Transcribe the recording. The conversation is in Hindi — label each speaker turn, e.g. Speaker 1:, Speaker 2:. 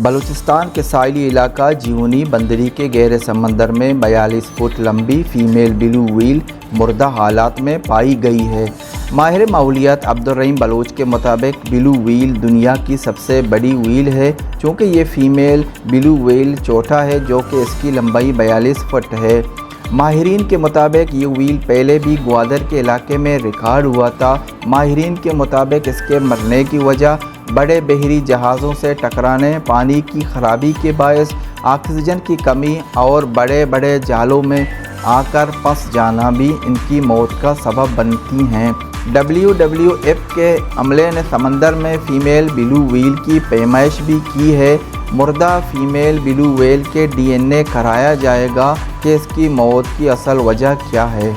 Speaker 1: बलूचिस्तान के साहिली इलाका जियोनी बंदरी के गहरे समंदर में 42 फुट लंबी फ़ीमेल ब्लू व्हेल मुर्दा हालात में पाई गई है। माहिर माहौलियात अब्दुर्रहीम बलोच के मुताबिक ब्लू व्हेल दुनिया की सबसे बड़ी व्हेल है, चूँकि ये फ़ीमेल ब्लू व्हेल चौथा है जो कि इसकी लंबाई 42 फुट है। माहिरीन के मुताबिक ये व्हेल पहले भी ग्वादर के इलाके में रिकॉर्ड हुआ था। माहिरीन के मुताबिक इसके मरने की वजह बड़े बहरी जहाज़ों से टकराने, पानी की खराबी के बायस ऑक्सीजन की कमी और बड़े बड़े जालों में आकर फंस जाना भी इनकी मौत का सबब बनती हैं। WWF के अमले ने समंदर में फ़ीमेल ब्लू व्हेल की पैमाइश भी की है। मुर्दा फ़ीमेल ब्लू व्हेल के DNA कराया जाएगा कि इसकी मौत की असल वजह क्या है।